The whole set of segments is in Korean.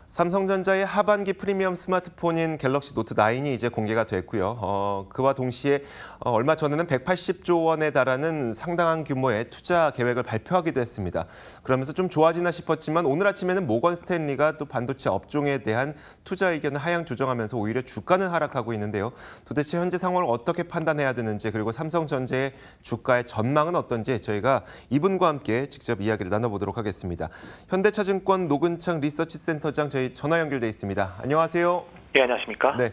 삼성전자의 하반기 프리미엄 스마트폰인 갤럭시 노트 9이 이제 공개가 됐고요. 그와 동시에 얼마 전에는 180조 원에 달하는 상당한 규모의 투자 계획을 발표하기도 했습니다. 그러면서 좀 좋아지나 싶었지만 오늘 아침에는 모건 스탠리가 또 반도체 업종에 대한 투자 의견을 하향 조정하면서 오히려 주가는 하락하고 있는데요. 도대체 현재 상황을 어떻게 판단해야 되는지 그리고 삼성전자의 주가의 전망은 어떤지 저희가 이분과 함께 직접 이야기를 나눠보도록 하겠습니다. 현대차증권 노근창 리서치센터장 저희 전화 연결돼 있습니다. 안녕하세요. 네, 안녕하십니까? 네.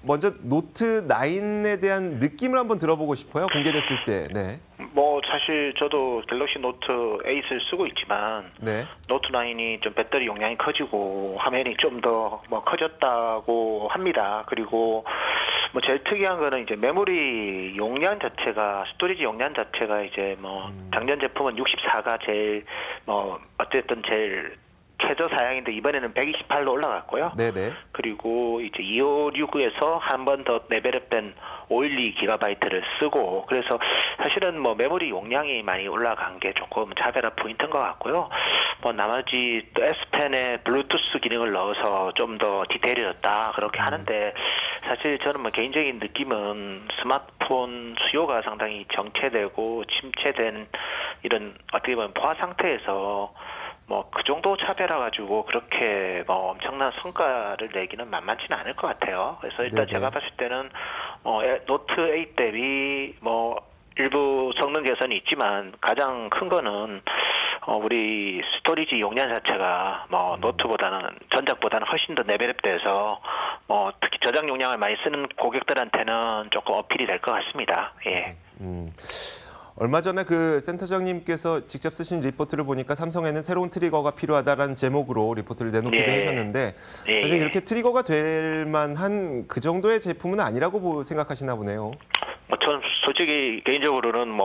먼저 노트 9에 대한 느낌을 한번 들어보고 싶어요. 공개됐을 때. 네. 사실 저도 갤럭시 노트 8을 쓰고 있지만 네. 노트 9이 좀 배터리 용량이 커지고 화면이 좀 더 커졌다고 합니다. 그리고 제일 특이한 거는 이제 메모리 용량 자체가 스토리지 용량 자체가 이제 작년 제품은 64가 제일 어쨌든 제일 최저 사양인데 이번에는 128로 올라갔고요. 네네. 그리고 이제 256에서 한 번 더 레벨업된 512GB를 쓰고 그래서 사실은 메모리 용량이 많이 올라간 게 조금 차별화 포인트인 것 같고요. 나머지 또 S펜에 블루투스 기능을 넣어서 좀 더 디테일해졌다 그렇게 하는데 사실 저는 개인적인 느낌은 스마트폰 수요가 상당히 정체되고 침체된 이런 어떻게 보면 포화 상태에서 그 정도 차별화 가지고 그렇게 엄청난 성과를 내기는 만만치는 않을 것 같아요. 그래서 일단 네네. 제가 봤을 때는 노트 8 대비 일부 성능 개선이 있지만 가장 큰 거는 우리 스토리지 용량 자체가 노트보다는 전작보다는 훨씬 더 레벨업돼서 특히 저장 용량을 많이 쓰는 고객들한테는 조금 어필이 될 것 같습니다. 예. 얼마 전에 그 센터장님께서 직접 쓰신 리포트를 보니까 삼성에는 새로운 트리거가 필요하다라는 제목으로 리포트를 내놓기도 하셨는데 사실 이렇게 트리거가 될 만한 그 정도의 제품은 아니라고 생각하시나 보네요. 저는 솔직히 개인적으로는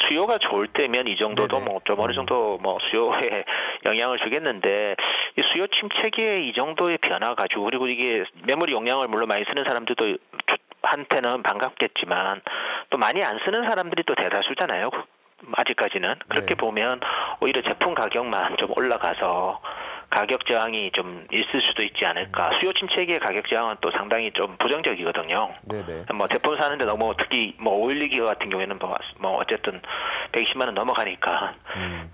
수요가 좋을 때면 이 정도도 좀 어느 정도 수요에 영향을 주겠는데 이 수요 침체기에 이 정도의 변화 가지고 그리고 이게 메모리 용량을 물론 많이 쓰는 사람들도 한테는 반갑겠지만 또 많이 안 쓰는 사람들이 또 대다수잖아요. 아직까지는. 그렇게 보면 오히려 제품 가격만 좀 올라가서 가격 저항이 좀 있을 수도 있지 않을까. 수요 침체기의 가격 저항은 또 상당히 좀 부정적이거든요. 네네. 제품 사는데 너무 특히 512기가 같은 경우에는 어쨌든 120만 원 넘어가니까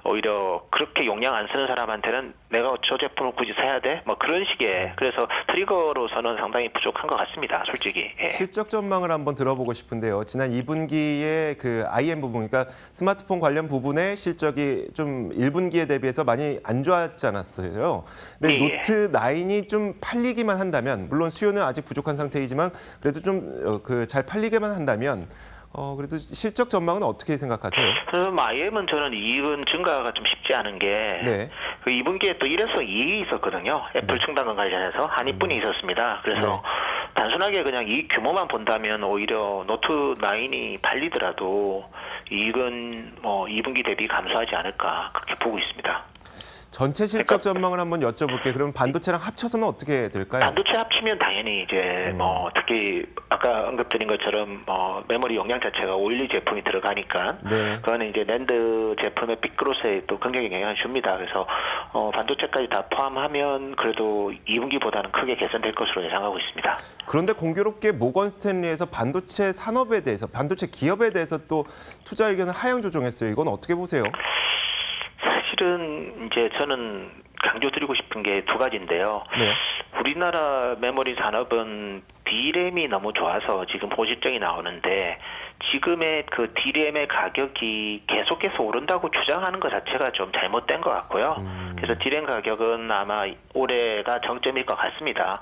오히려 그렇게 용량 안 쓰는 사람한테는 내가 저 제품을 굳이 사야 돼? 그런 식의 그래서 트리거로서는 상당히 부족한 것 같습니다. 솔직히. 예. 실적 전망을 한번 들어보고 싶은데요. 지난 2분기에 그 IM 부분, 그러니까 스마트폰 관련 부분의 실적이 좀 1분기에 대비해서 많이 안 좋았지 않았어요. 근데 노트 9이 좀 팔리기만 한다면, 물론 수요는 아직 부족한 상태이지만 그래도 좀 잘 팔리게만 한다면 그래도 실적 전망은 어떻게 생각하세요? IM은 저는 이익은 증가가 좀 쉽지 않은 게 그 2분기에 또 1에서 2이 있었거든요. 애플 충당금 관련해서 한이뿐이 있었습니다. 그래서 단순하게 그냥 이익 규모만 본다면 오히려 노트 9이 팔리더라도 이익은 2분기 대비 감소하지 않을까 그렇게 보고 있습니다. 전체 실적 전망을 한번 여쭤볼게요. 그럼 반도체랑 합쳐서는 어떻게 될까요? 반도체 합치면 당연히 이제 특히 아까 언급드린 것처럼 메모리 용량 자체가 512 제품이 들어가니까 그거는 이제 낸드 제품의 빅그로스에 또 긍정적인 영향을 줍니다. 그래서 반도체까지 다 포함하면 그래도 2분기보다는 크게 개선될 것으로 예상하고 있습니다. 그런데 공교롭게 모건 스탠리에서 반도체 산업에 대해서, 반도체 기업에 대해서 또 투자 의견을 하향 조정했어요. 이건 어떻게 보세요? 사실은 이제 저는 강조드리고 싶은 게 두 가지인데요. 우리나라 메모리 산업은 D램이 너무 좋아서 지금 호실적이 나오는데 지금의 그 D램의 가격이 계속해서 오른다고 주장하는 것 자체가 좀 잘못된 것 같고요. 그래서 D램 가격은 아마 올해가 정점일 것 같습니다.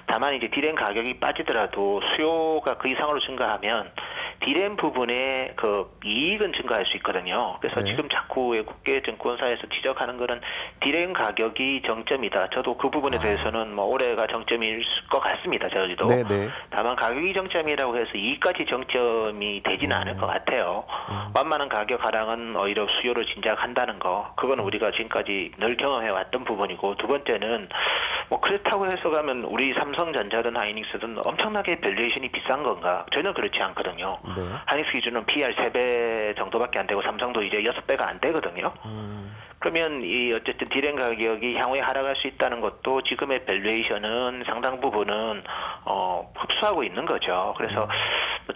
다만 이제 D램 가격이 빠지더라도 수요가 그 이상으로 증가하면 D램 부분의 그 이익은 증가할 수 있거든요. 그래서 지금 자꾸 외국계 증권사에서 지적하는 거는 D램 가격이 정점이다. 저도 그 부분에 대해서는 올해가 정점일 것 같습니다. 저희도. 다만 가격이 정점이라고 해서 이익까지 정점이 되지는 않을 것 같아요. 완만한 가격 하락은 오히려 수요를 진작한다는 거. 그건 우리가 지금까지 늘 경험해왔던 부분이고 두 번째는 뭐 그렇다고 해서 가면 우리 삼성전자든 하이닉스든 엄청나게 밸류에이션이 비싼 건가? 전혀 그렇지 않거든요. 네. 하이닉스 기준은 PR 3배 정도밖에 안 되고 삼성도 이제 6배가 안 되거든요. 그러면 이 어쨌든 디램 가격이 향후에 하락할 수 있다는 것도 지금의 밸류에이션은 상당 부분은 흡수하고 있는 거죠. 그래서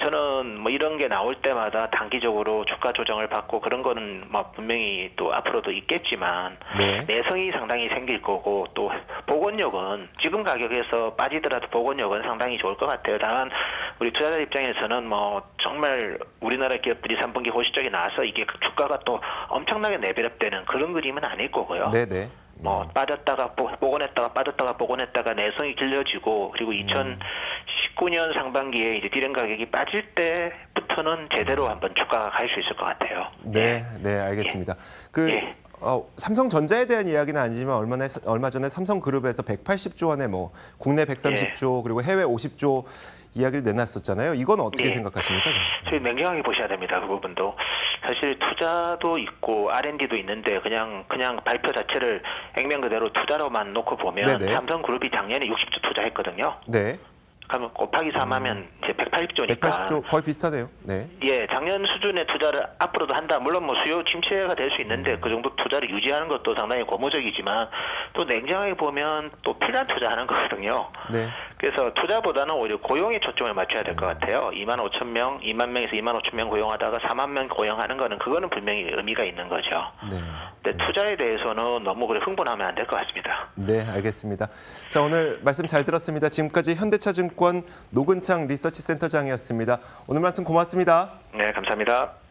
저는 뭐 이런 게 나올 때마다 단기적으로 주가 조정을 받고 그런 거는 뭐 분명히 또 앞으로도 있겠지만 네. 내성이 상당히 생길 거고 또 복원력은 지금 가격에서 빠지더라도 복원력은 상당히 좋을 것 같아요. 다만 우리 투자자 입장에서는 뭐 정말 우리나라 기업들이 3분기 호실적이 나와서 이게 주가가 또 엄청나게 레벨업되는 그런 그림은 아닐 거고요. 네네. 뭐 빠졌다가 복원했다가 빠졌다가 복원했다가 내성이 길러지고 그리고 2019년 상반기에 이제 디램 가격이 빠질 때부터는 제대로 한번 주가가 갈 수 있을 것 같아요. 네, 네, 알겠습니다. 예. 삼성전자에 대한 이야기는 아니지만 얼마 전에 삼성그룹에서 180조 원의 뭐 국내 130조 그리고 해외 50조 이야기를 내놨었잖아요. 이건 어떻게 생각하십니까? 저희 냉정하게 보셔야 됩니다. 그 부분도. 사실 투자도 있고 R&D도 있는데 그냥 발표 자체를 액면 그대로 투자로만 놓고 보면 네네. 삼성그룹이 작년에 60조 투자했거든요. 네. 그러면 곱하기 3하면 이제 180조니까. 180조 거의 비슷하네요. 네. 예, 작년 수준의 투자를 앞으로도 한다. 물론 뭐 수요 침체가 될 수 있는데 그 정도 투자를 유지하는 것도 상당히 고무적이지만 또 냉정하게 보면 또 필요한 투자하는 거거든요. 네. 그래서 투자보다는 오히려 고용에 초점을 맞춰야 될 것 같아요. 2만 5천 명, 2만 명에서 2만 5천 명 고용하다가 4만 명 고용하는 거는 그거는 분명히 의미가 있는 거죠. 네. 근데 투자에 대해서는 너무 그래 흥분하면 안 될 것 같습니다. 네, 알겠습니다. 자, 오늘 말씀 잘 들었습니다. 지금까지 현대차증권 노근창 리서치센터장이었습니다. 오늘 말씀 고맙습니다. 네, 감사합니다.